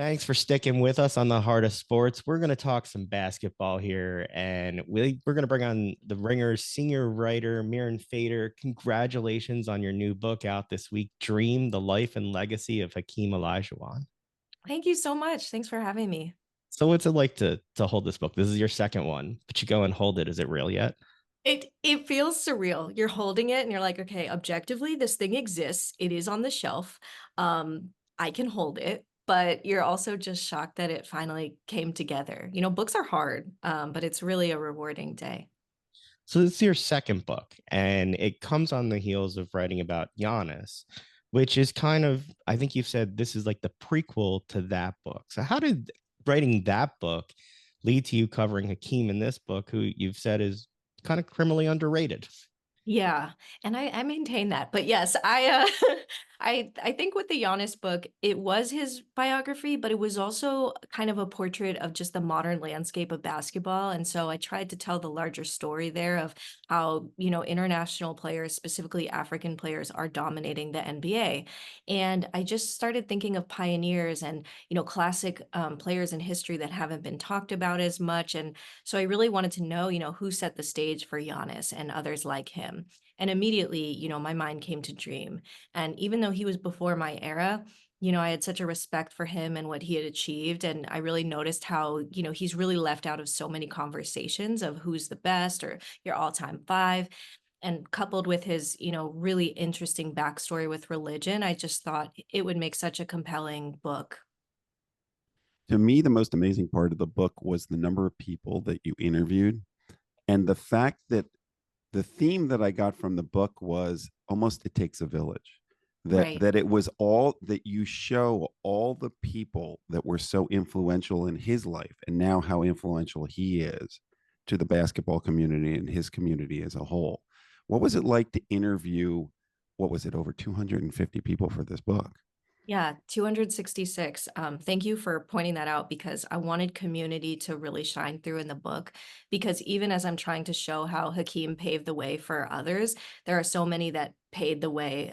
Thanks for sticking with us on the Heart of Sports. We're going to talk some basketball here, and we're going to bring on the Ringer's senior writer, Mirren Fader. Congratulations on your new book out this week, Dream, the Life and Legacy of Hakeem Olajuwon. Thank you so much. Thanks for having me. So what's it like to hold this book? This is your second one, but you go and hold it. Is it real yet? It feels surreal. You're holding it and you're like, okay, objectively, this thing exists. It is on the shelf. I can hold it, but you're also just shocked that it finally came together. Books are hard, but it's really a rewarding day. So this is your second book, and it comes on the heels of writing about Giannis, which is kind of, I think you've said this is like the prequel to that book. So how did writing that book lead to you covering Hakeem in this book, who you've said is kind of criminally underrated? Yeah, and I maintain that. But yes, I think with the Giannis book, it was his biography, but it was also kind of a portrait of just the modern landscape of basketball. And so I tried to tell the larger story there of how, international players, specifically African players, are dominating the NBA. And I just started thinking of pioneers and, classic players in history that haven't been talked about as much. And so I really wanted to know, who set the stage for Giannis and others like him. And immediately, my mind came to Dream. And even though he was before my era, I had such a respect for him and what he had achieved. And I really noticed how, he's really left out of so many conversations of who's the best or your all-time five. And coupled with his, really interesting backstory with religion, I just thought it would make such a compelling book. To me, the most amazing part of the book was the number of people that you interviewed and the fact that the theme that I got from the book was almost it takes a village. That Right. that it was all that you show all the people that were so influential in his life and now how influential he is to the basketball community and his community as a whole. What was it like to interview, what was it, over 250 people for this book? Yeah, 266. Thank you for pointing that out because I wanted community to really shine through in the book. Because even as I'm trying to show how Hakeem paved the way for others, there are so many that paved the way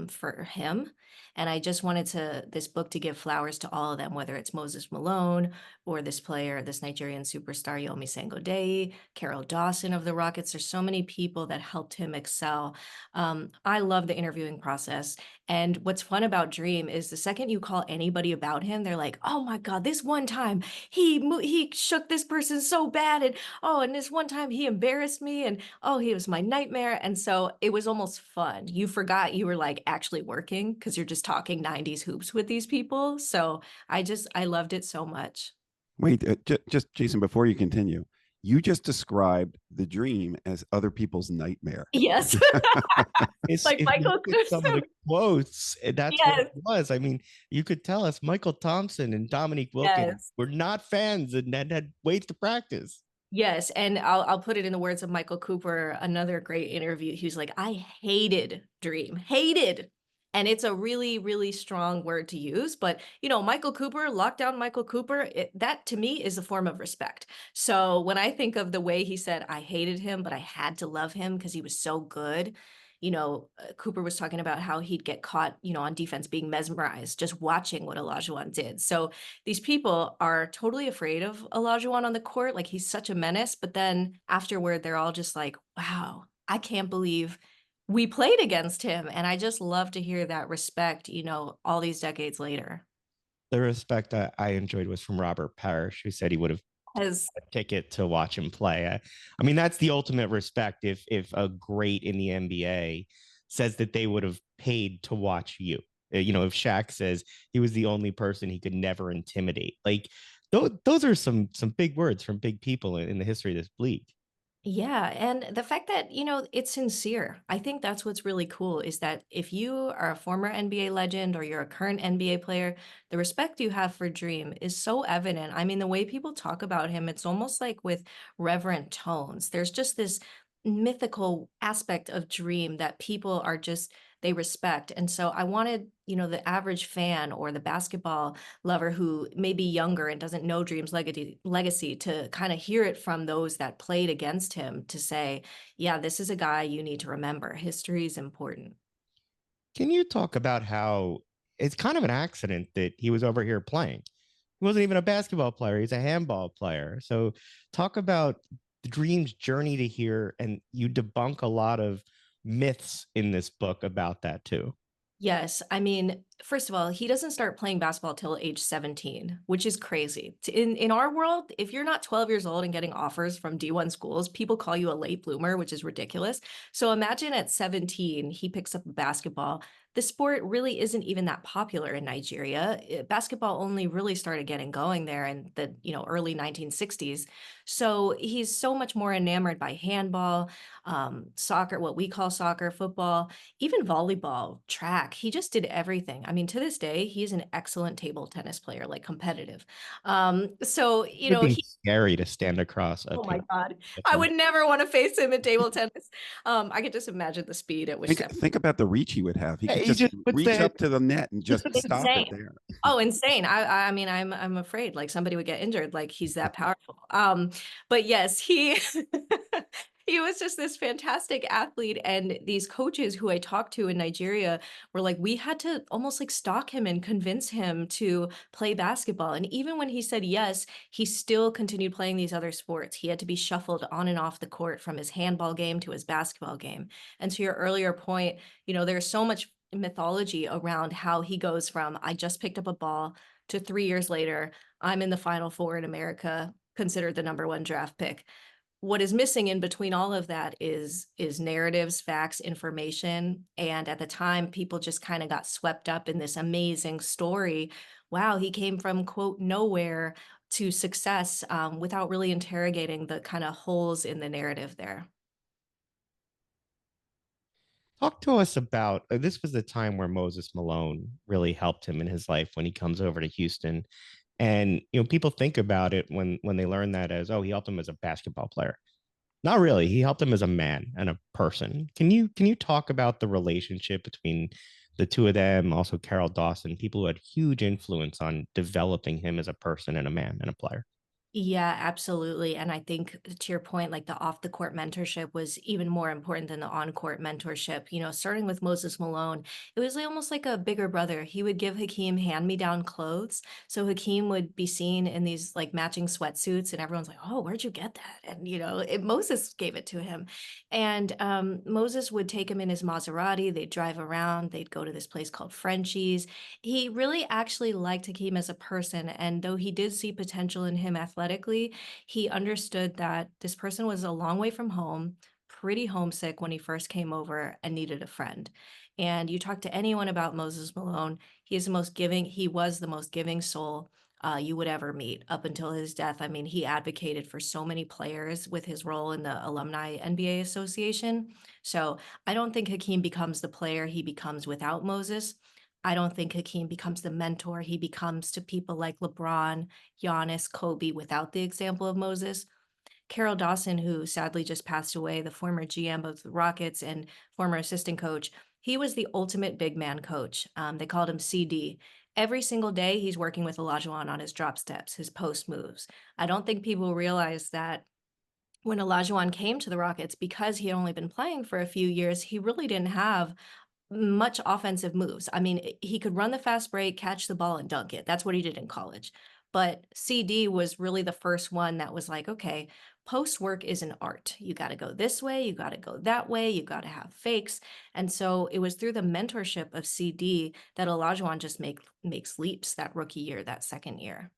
for him. And I just wanted this book to give flowers to all of them, whether it's Moses Malone or this player, this Nigerian superstar, Yomi Sangodeyi, Carol Dawson of the Rockets. There's so many people that helped him excel. I love the interviewing process. And what's fun about Dream is the second you call anybody about him, they're like, "Oh my God, this one time he shook this person so bad, and oh, and this one time he embarrassed me, and oh, he was my nightmare." And so it was almost fun. You forgot you were like actually working because you're just talking 90s hoops with these people. So I loved it so much. Wait, just Jason, before you continue, you just described the dream as other people's nightmare. Yes, It's, like if you Michael look at some of the Kuso. quotes, that's what it Yes, was. I mean, you could tell us Michael Thompson and Dominique Wilkins yes. were not fans and had ways to practice. Yes, and I'll put it in the words of Michael Cooper, another great interview. He was like, "I hated Dream, hated." And it's a really, really strong word to use, but Michael Cooper, lockdown Michael Cooper, that to me is a form of respect. So when I think of the way he said, "I hated him, but I had to love him because he was so good," Cooper was talking about how he'd get caught, on defense being mesmerized just watching what Olajuwon did. So these people are totally afraid of Olajuwon on the court. Like he's such a menace. But then afterward, they're all just like, wow, I can't believe we played against him. And I just love to hear that respect, all these decades later. The respect I enjoyed was from Robert Parrish, who said he would have As a ticket to watch him play. I mean, that's the ultimate respect. If a great in the NBA says that they would have paid to watch you, if Shaq says he was the only person he could never intimidate, like those are some big words from big people in the history of this league. Yeah, and the fact that, it's sincere. I think that's what's really cool is that if you are a former NBA legend or you're a current NBA player, the respect you have for Dream is so evident. I mean, the way people talk about him, it's almost like with reverent tones. There's just this mythical aspect of Dream that people are just they respect. And so I wanted, the average fan or the basketball lover who may be younger and doesn't know Dream's legacy to kind of hear it from those that played against him to say, yeah, this is a guy you need to remember. History is important. Can you talk about how it's kind of an accident that he was over here playing? He wasn't even a basketball player. He's a handball player. So talk about the dream's journey to here. And you debunk a lot of myths in this book about that too. Yes, I mean, first of all, he doesn't start playing basketball till age 17, which is crazy. In our world, if you're not 12 years old and getting offers from D1 schools, people call you a late bloomer, which is ridiculous. So imagine at 17, he picks up basketball. The sport really isn't even that popular in Nigeria. Basketball only really started getting going there in the, early 1960s. So he's so much more enamored by handball, soccer, what we call soccer, football, even volleyball, track. He just did everything. I mean, to this day, he's an excellent table tennis player, like competitive. So, Would be he, scary to stand across a oh my table God, with I him. would never want to face him in table tennis. I could just imagine the speed at which Think about the reach he would have. He Yeah, could he just just puts reach that. up to the net and just it's stop it insane. there. Oh, insane. I mean, I'm afraid like somebody would get injured, like he's that powerful. But yes, he he was just this fantastic athlete. And these coaches who I talked to in Nigeria were like, we had to almost like stalk him and convince him to play basketball. And even when he said yes, he still continued playing these other sports. He had to be shuffled on and off the court from his handball game to his basketball game. And to your earlier point, there's so much mythology around how he goes from I just picked up a ball to 3 years later, I'm in the Final Four in America, considered the #1 draft pick. What is missing in between all of that is narratives, facts, information. And at the time, people just kind of got swept up in this amazing story. Wow, he came from quote nowhere to success without really interrogating the kind of holes in the narrative there. Talk to us about this was the time where Moses Malone really helped him in his life when he comes over to Houston. And people think about it when they learn that as, oh, he helped him as a basketball player. Not really. He helped him as a man and a person. Can you talk about the relationship between the two of them, also Carol Dawson, people who had huge influence on developing him as a person and a man and a player? Yeah, absolutely. And I think to your point, like the off the court mentorship was even more important than the on court mentorship. Starting with Moses Malone, it was like almost like a bigger brother. He would give Hakeem hand me down clothes. So Hakeem would be seen in these like matching sweatsuits, and everyone's like, oh, where'd you get that? And, Moses gave it to him. And Moses would take him in his Maserati. They'd drive around, they'd go to this place called Frenchie's. He really actually liked Hakeem as a person. And though he did see potential in him athletically, he understood that this person was a long way from home, pretty homesick when he first came over and needed a friend. And you talk to anyone about Moses Malone, he was the most giving soul you would ever meet up until his death. I mean, he advocated for so many players with his role in the Alumni NBA Association. So I don't think Hakeem becomes the player he becomes without Moses. I don't think Hakeem becomes the mentor he becomes to people like LeBron, Giannis, Kobe without the example of Moses. Carol Dawson, who sadly just passed away, the former GM of the Rockets and former assistant coach, he was the ultimate big man coach. They called him CD. Every single day, he's working with Olajuwon on his drop steps, his post moves. I don't think people realize that when Olajuwon came to the Rockets, because he had only been playing for a few years, he really didn't have much offensive moves. I mean, he could run the fast break, catch the ball, and dunk it. That's what he did in college. But CD was really the first one that was like, okay, post work is an art. You got to go this way, you got to go that way, you got to have fakes. And so it was through the mentorship of CD that Olajuwon just makes leaps that rookie year, that second year.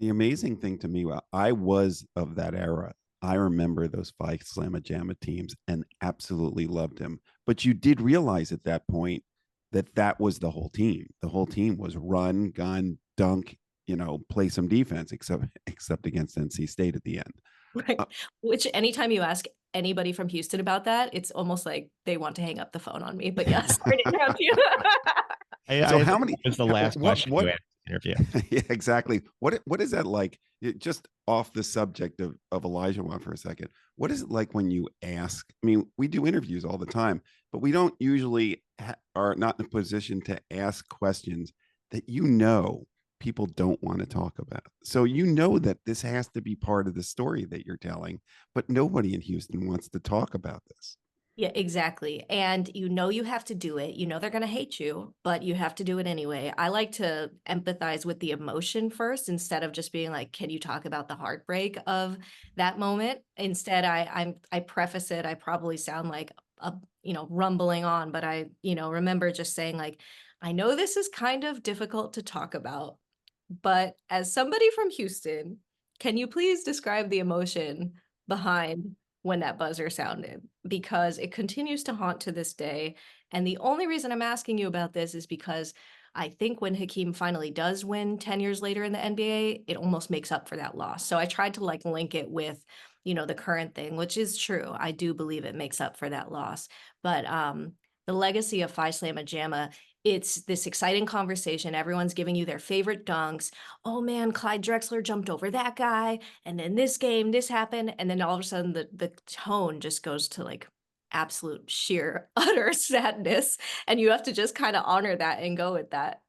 The amazing thing to me, I was of that era. I remember those five Slamma Jamma teams and absolutely loved him. But you did realize at that point that that was the whole team. The whole team was run, gun, dunk, play some defense, except against NC State at the end. Right. Uh, Which anytime you ask anybody from Houston about that, it's almost like they want to hang up the phone on me. But yeah, sorry to interrupt you. so I how think many? that was the last question you What? asked in the interview. Yeah, exactly. What is that like? Just off the subject of Elijah for a second. What is it like when you ask? I mean, we do interviews all the time, but we don't usually are not in a position to ask questions that people don't want to talk about. So that this has to be part of the story that you're telling, but nobody in Houston wants to talk about this. Yeah, exactly. And you know you have to do it. You know they're going to hate you, but you have to do it anyway. I like to empathize with the emotion first instead of just being like, "Can you talk about the heartbreak of that moment?" Instead, I preface it. I probably sound like a, rumbling on, but I, remember just saying like, "I know this is kind of difficult to talk about, but as somebody from Houston, can you please describe the emotion behind when that buzzer sounded? Because it continues to haunt to this day. And the only reason I'm asking you about this is because I think when Hakeem finally does win 10 years later in the NBA, it almost makes up for that loss. So I tried to like link it with, the current thing, which is true. I do believe it makes up for that loss. But the legacy of Phi Slamma Jamma, it's this exciting conversation. Everyone's giving you their favorite dunks. Oh man, Clyde Drexler jumped over that guy. And then this game, this happened. And then all of a sudden the tone just goes to like absolute sheer utter sadness. And you have to just kind of honor that and go with that.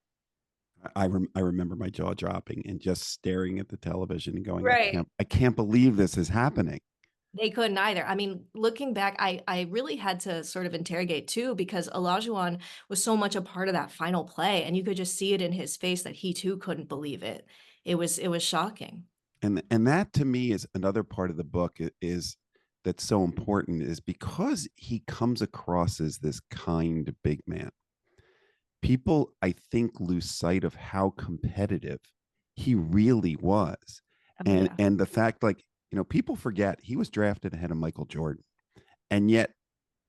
I remember my jaw dropping and just staring at the television and going, Right. I can't believe this is happening. They couldn't either. I mean, looking back, I really had to sort of interrogate too, because Olajuwon was so much a part of that final play, and you could just see it in his face that he too couldn't believe it. It was shocking. And that to me is another part of the book is that's so important is because he comes across as this kind big man. People, I think, lose sight of how competitive he really was. Oh yeah. And the fact, like, people forget he was drafted ahead of Michael Jordan. And yet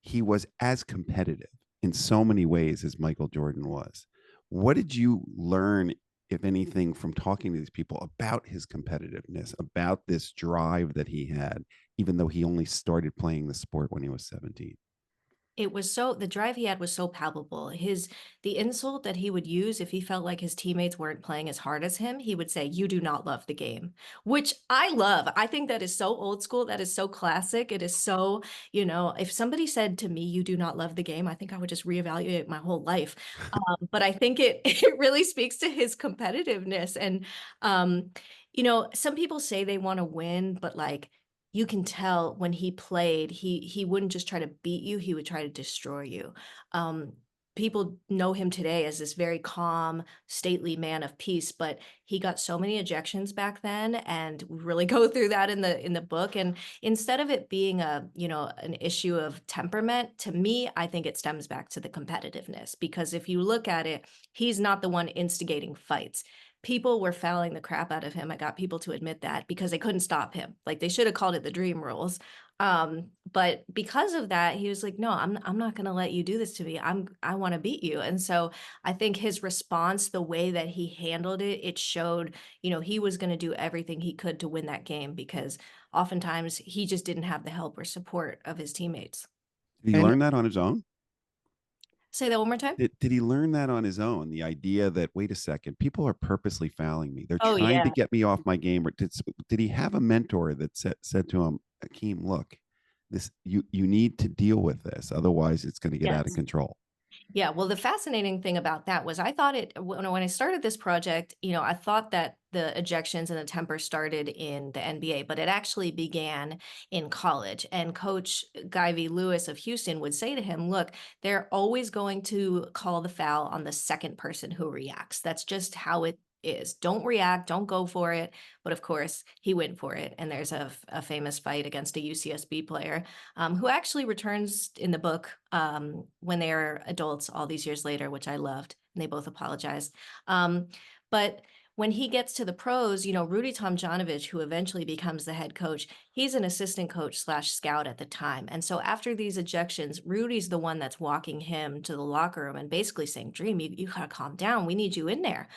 he was as competitive in so many ways as Michael Jordan was. What did you learn, if anything, from talking to these people about his competitiveness, about this drive that he had, even though he only started playing the sport when he was 17? It was so the drive he had was so palpable. The insult that he would use if he felt like his teammates weren't playing as hard as him, he would say, "You do not love the game," which I love. I think that is so old school. That is so classic. It is so, if somebody said to me, "You do not love the game," I think I would just reevaluate my whole life. But I think it it really speaks to his competitiveness. And some people say they want to win, but like you can tell when he played, he wouldn't just try to beat you, he would try to destroy you. Um, People know him today as this very calm, stately man of peace, but he got so many ejections back then, and we really go through that in the book. And instead of it being an issue of temperament, to me, I think it stems back to the competitiveness. Because if you look at it, he's not the one instigating fights. People were fouling the crap out of him. I got people to admit that because they couldn't stop him. Like they should have called it the dream rules. But because of that, he was like, "No, I'm not going to let you do this to me. I want to beat you." And so I think his response, the way that he handled it, it showed, he was going to do everything he could to win that game, because oftentimes he just didn't have the help or support of his teammates. Did he And learn that on his own? Say that one more time. Did he learn that on his own? The idea that, wait a second, people are purposely fouling me. They're Oh trying to yeah. get me off my game. Or did he have a mentor that said to him, Akeem, look, this you need to deal with this, otherwise it's going to get out of Yes. control. Yeah, well, the fascinating thing about that was I thought when I started this project, I thought that the ejections and the temper started in the NBA, but it actually began in college. And Coach Guy V. Lewis of Houston would say to him, "Look, they're always going to call the foul on the second person who reacts. That's just how it is. Don't react, don't go for it." But of course, he went for it. And there's a famous fight against a UCSB player who actually returns in the book when they are adults all these years later, which I loved. And they both apologized. But when he gets to the pros, Rudy Tomjanovich, who eventually becomes the head coach, he's an assistant coach slash scout at the time. And so after these ejections, Rudy's the one that's walking him to the locker room and basically saying, "Dream, you gotta calm down. We need you in there."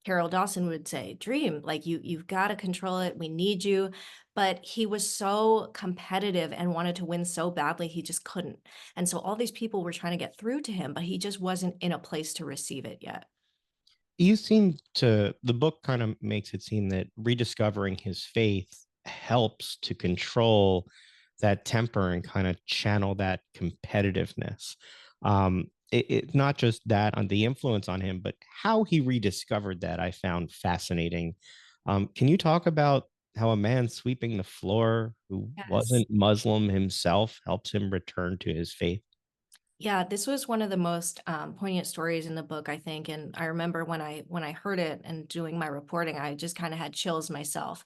Carol Dawson would say, "Dream, like you've got to control it. We need you." But he was so competitive and wanted to win so badly, he just couldn't. And so all these people were trying to get through to him, but he just wasn't in a place to receive it yet. you seem to, the book kind of makes it seem that rediscovering his faith helps to control that temper and kind of channel that competitiveness. It not just that on the influence on him, but how he rediscovered that I found fascinating. Can you talk about how a man sweeping the floor who Yes. wasn't Muslim himself helps him return to his faith? Yeah, this was one of the most poignant stories in the book, I think. And I remember when I heard it and doing my reporting, I just kind of had chills myself.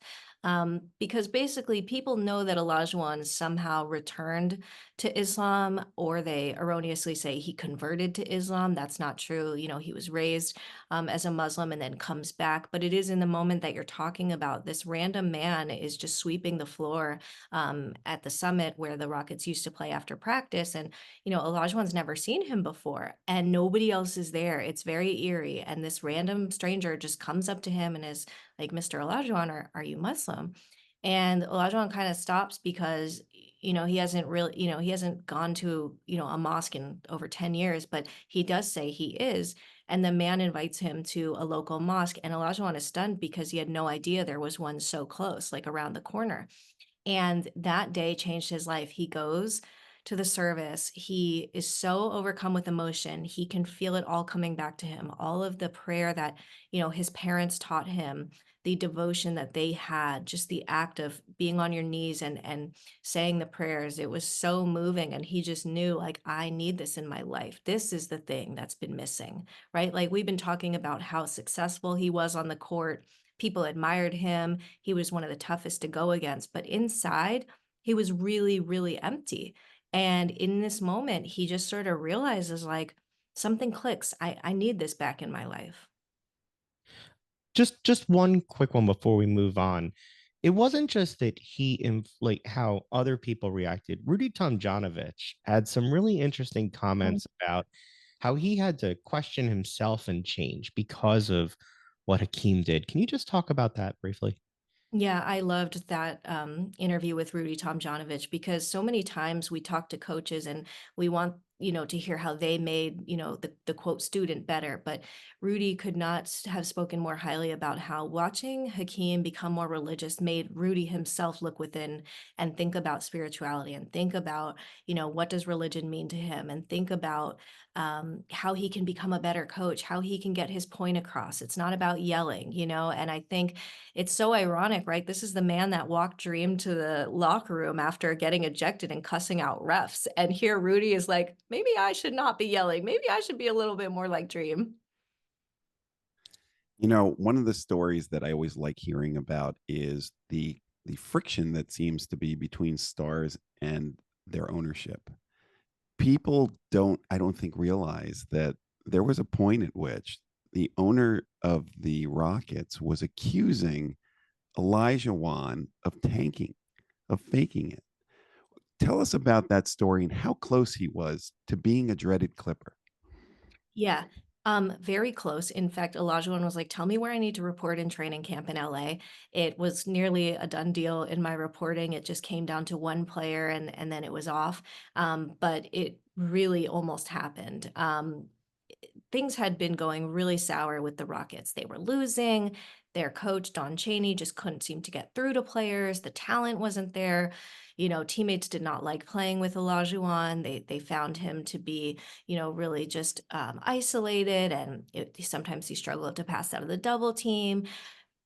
Because basically, people know that Olajuwon somehow returned to Islam, or they erroneously say he converted to Islam. That's not true. He was raised as a Muslim and then comes back. But it is in the moment that you're talking about. This random man is just sweeping the floor at the summit where the Rockets used to play after practice, and Olajuwon's never seen him before and nobody else is there. It's very eerie. And this random stranger just comes up to him and is like, Mr. Olajuwon, are you Muslim? And Olajuwon kind of stops because, he hasn't gone to, a mosque in over 10 years, but he does say he is. And the man invites him to a local mosque. And Olajuwon is stunned because he had no idea there was one so close, like around the corner. And that day changed his life. He goes to the service. He is so overcome with emotion. He can feel it all coming back to him. All of the prayer that, his parents taught him, the devotion that they had, just the act of being on your knees and saying the prayers. It was so moving. And he just knew, like, I need this in my life. This is the thing that's been missing, right? Like, we've been talking about how successful he was on the court. People admired him. He was one of the toughest to go against, but inside, he was really, really empty. And in this moment, he just sort of realizes, like, something clicks. I need this back in my life. Just one quick one before we move on. It wasn't just that like how other people reacted. Rudy Tomjanovich had some really interesting Mm. comments about how he had to question himself and change because of what Hakeem did. Can you just talk about that briefly? Yeah, I loved that interview with Rudy Tomjanovich because so many times we talk to coaches and we want, to hear how they made, the quote student better. But Rudy could not have spoken more highly about how watching Hakeem become more religious made Rudy himself look within and think about spirituality and think about, what does religion mean to him, and think about how he can become a better coach, how he can get his point across. It's not about yelling, and I think it's so ironic, right? This is the man that walked Dream to the locker room after getting ejected and cussing out refs. And here Rudy is like, maybe I should not be yelling. Maybe I should be a little bit more like Dream. One of the stories that I always like hearing about is the friction that seems to be between stars and their ownership. People don't, I don't think, realize that there was a point at which the owner of the Rockets was accusing Olajuwon of tanking, of faking it. Tell us about that story and how close he was to being a dreaded Clipper. Yeah. Very close. In fact, Olajuwon was like, "Tell me where I need to report in training camp in LA." It was nearly a done deal in my reporting. It just came down to one player and then it was off. But it really almost happened. Things had been going really sour with the Rockets. They were losing. Their coach, Don Chaney, just couldn't seem to get through to players. The talent wasn't there. Teammates did not like playing with Olajuwon. They found him to be, really just isolated, and sometimes he struggled to pass out of the double team.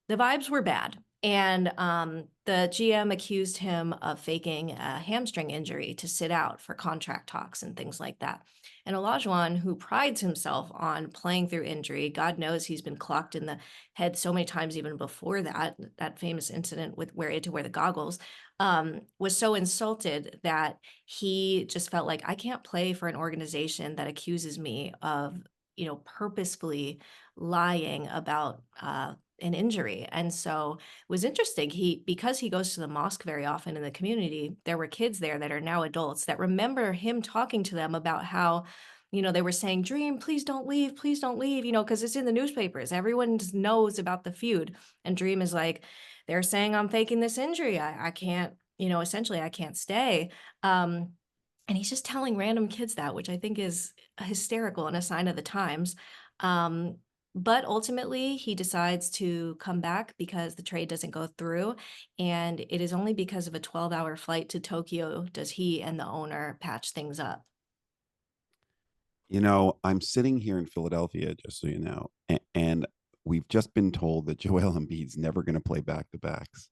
The vibes were bad. And the GM accused him of faking a hamstring injury to sit out for contract talks and things like that. And Olajuwon, who prides himself on playing through injury, God knows he's been clocked in the head so many times even before that famous incident with where he had to wear the goggles, was so insulted that he just felt like, I can't play for an organization that accuses me of, purposefully lying about an injury. And so it was interesting. Because he goes to the mosque very often in the community, there were kids there that are now adults that remember him talking to them about how, they were saying, Dream, please don't leave, because it's in the newspapers. Everyone just knows about the feud. And Dream is like, they're saying I'm faking this injury. I can't, essentially I can't stay. Um, and he's just telling random kids that, which I think is hysterical and a sign of the times. Um, but ultimately, he decides to come back because the trade doesn't go through. And it is only because of a 12-hour flight to Tokyo does he and the owner patch things up. I'm sitting here in Philadelphia, just so you know, and we've just been told that Joel Embiid's never going to play back to backs.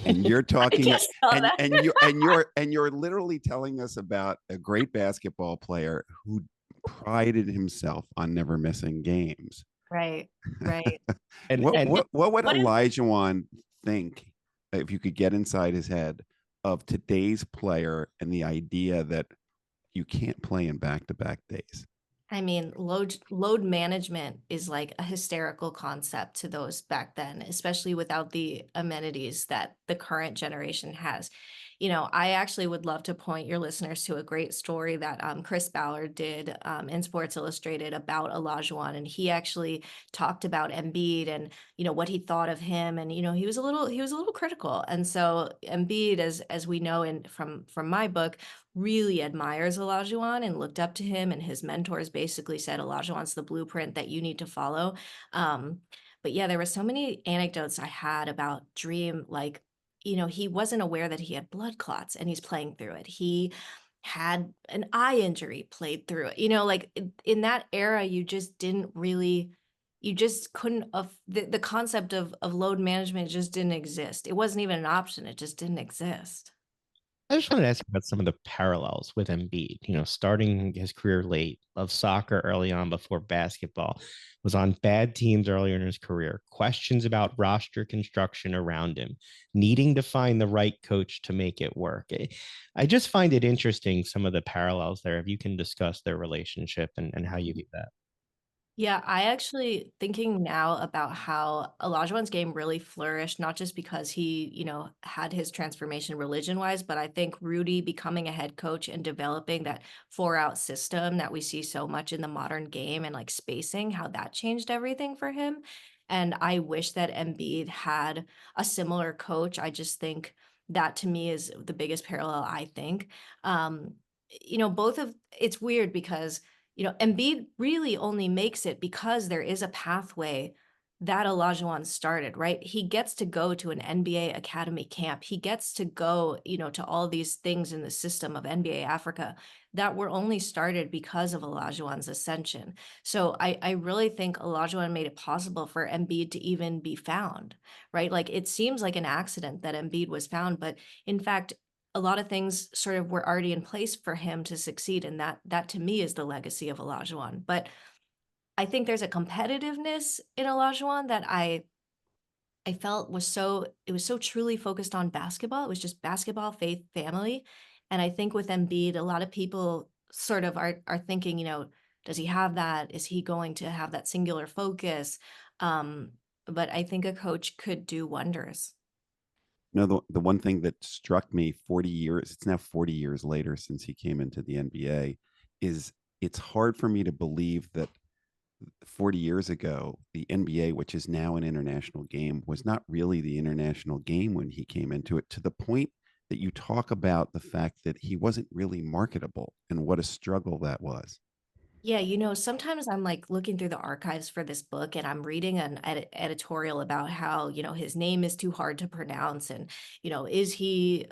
And you're I talking just saw that. and you're literally telling us about a great basketball player who prided himself on never missing games. Right, right. And What would What is Olajuwon think if you could get inside his head of today's player and the idea that you can't play in back-to-back days? I mean, load management is like a hysterical concept to those back then, especially without the amenities that the current generation has. I actually would love to point your listeners to a great story that Chris Ballard did in Sports Illustrated about Olajuwon, and he actually talked about Embiid and what he thought of him, and he was a little critical, and so Embiid, as we know in from my book, really admires Olajuwon and looked up to him, and his mentors basically said Olajuwon's the blueprint that you need to follow. Um, but yeah, there were so many anecdotes I had about Dream, like, he wasn't aware that he had blood clots and he's playing through it. He had an eye injury, played through it. Like in that era, you just didn't really, you just couldn't of the concept of load management just didn't exist. It wasn't even an option. It just didn't exist. I just wanted to ask you about some of the parallels with Embiid. Starting his career late, of soccer early on before basketball, was on bad teams earlier in his career, questions about roster construction around him, needing to find the right coach to make it work. I just find it interesting, some of the parallels there, if you can discuss their relationship and how you view that. Yeah, I actually thinking now about how Olajuwon's game really flourished, not just because he, had his transformation religion-wise, but I think Rudy becoming a head coach and developing that four-out system that we see so much in the modern game and like spacing, how that changed everything for him. And I wish that Embiid had a similar coach. I just think that to me is the biggest parallel, I think. Um, both of it's weird because Embiid really only makes it because there is a pathway that Olajuwon started, right? He gets to go to an NBA Academy camp. He gets to go, to all these things in the system of NBA Africa that were only started because of Olajuwon's ascension. So I really think Olajuwon made it possible for Embiid to even be found, right? Like it seems like an accident that Embiid was found, but in fact, a lot of things sort of were already in place for him to succeed, and that to me is the legacy of Olajuwon. But I think there's a competitiveness in Olajuwon that I felt was so truly focused on basketball. It was just basketball, faith, family. And I think with Embiid, a lot of people sort of are thinking, does he have that? Is he going to have that singular focus? But I think a coach could do wonders. No, the one thing that struck me 40 years, it's now 40 years later since he came into the NBA, is it's hard for me to believe that 40 years ago, the NBA, which is now an international game, was not really the international game when he came into it, to the point that you talk about the fact that he wasn't really marketable and what a struggle that was. Yeah, sometimes I'm like looking through the archives for this book and I'm reading an editorial about how, his name is too hard to pronounce. And, is he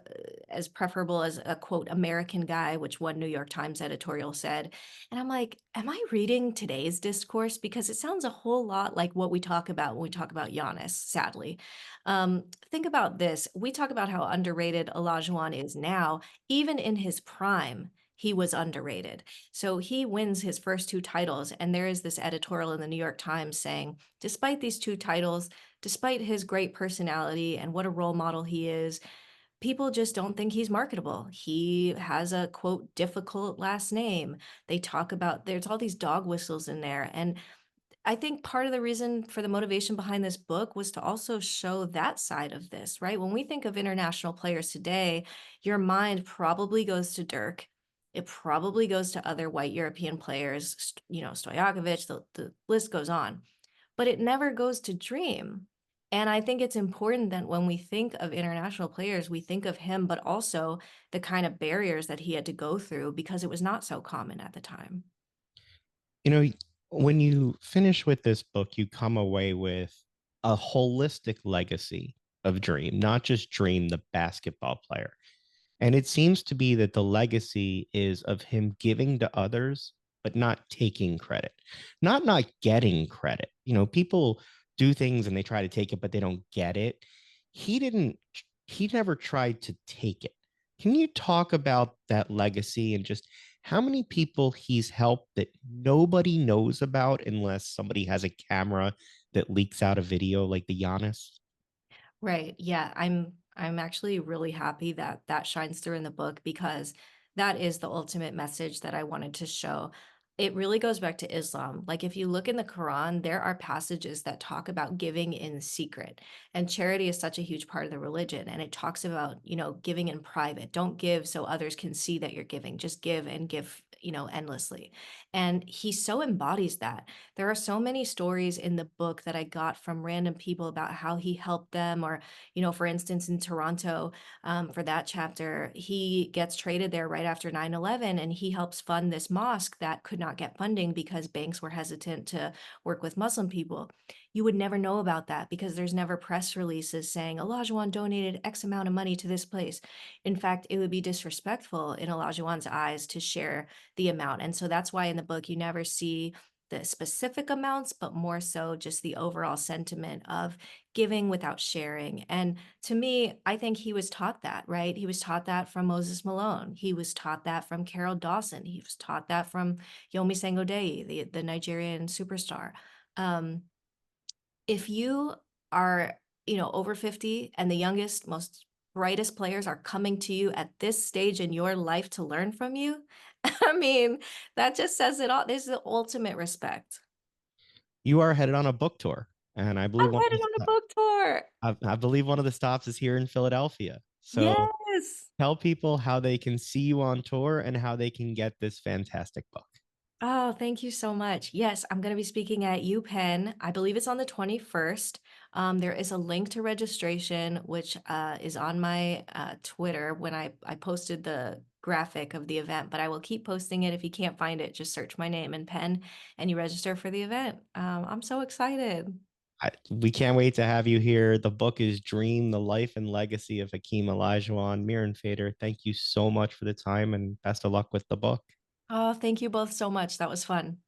as preferable as a quote American guy, which one New York Times editorial said. And I'm like, am I reading today's discourse? Because it sounds a whole lot like what we talk about when we talk about Giannis, sadly. Think about this. We talk about how underrated Olajuwon is now, even in his prime. He was underrated. So he wins his first two titles, and there is this editorial in the New York Times saying, despite these two titles, despite his great personality and what a role model he is, people just don't think he's marketable. He has a quote difficult last name. They talk about there's all these dog whistles in there. And I think part of the reason for the motivation behind this book was to also show that side of this, right? When we think of international players today, your mind probably goes to Dirk. It probably goes to other white European players, Stojakovic, the list goes on, but it never goes to Dream. And I think it's important that when we think of international players, we think of him, but also the kind of barriers that he had to go through because it was not so common at the time. you know, when you finish with this book, you come away with a holistic legacy of Dream, not just Dream, the basketball player. And it seems to be that the legacy is of him giving to others, but not taking credit, not getting credit. People do things and they try to take it, but they don't get it. He didn't he never tried to take it. Can you talk about that legacy and just how many people he's helped that nobody knows about unless somebody has a camera that leaks out a video like the Giannis? Right. Yeah, I'm actually really happy that that shines through in the book because that is the ultimate message that I wanted to show. It really goes back to Islam. Like if you look in the Quran, there are passages that talk about giving in secret. And charity is such a huge part of the religion and it talks about, giving in private. Don't give so others can see that you're giving. Just give and give, endlessly. And he so embodies that. There are so many stories in the book that I got from random people about how he helped them, or, for instance, in Toronto, for that chapter, he gets traded there right after 9/11, and he helps fund this mosque that could not get funding because banks were hesitant to work with Muslim people. You would never know about that because there's never press releases saying Olajuwon donated X amount of money to this place. In fact, it would be disrespectful in Olajuwon's eyes to share the amount. And so that's why in the book you never see the specific amounts, but more so just the overall sentiment of giving without sharing. And to me, I think he was taught that, right? He was taught that from Moses Malone. He was taught that from Carol Dawson. He was taught that from Yomi Sangodeyi, the Nigerian superstar. Um, if you are, over 50 and the youngest, most brightest players are coming to you at this stage in your life to learn from you, I mean, that just says it all. This is the ultimate respect. You are headed on a book tour, and I'm headed on a book tour. I believe one of the stops is here in Philadelphia. So Yes. tell people how they can see you on tour and how they can get this fantastic book. Oh, thank you so much. Yes, I'm going to be speaking at UPenn. I believe it's on the 21st. There is a link to registration, which is on my Twitter when I posted the graphic of the event, but I will keep posting it. If you can't find it, just search my name and Penn and you register for the event. I'm so excited. We can't wait to have you here. The book is Dream, the Life and Legacy of Hakeem Olajuwon. Mirren Fader, thank you so much for the time and best of luck with the book. Oh, thank you both so much. That was fun.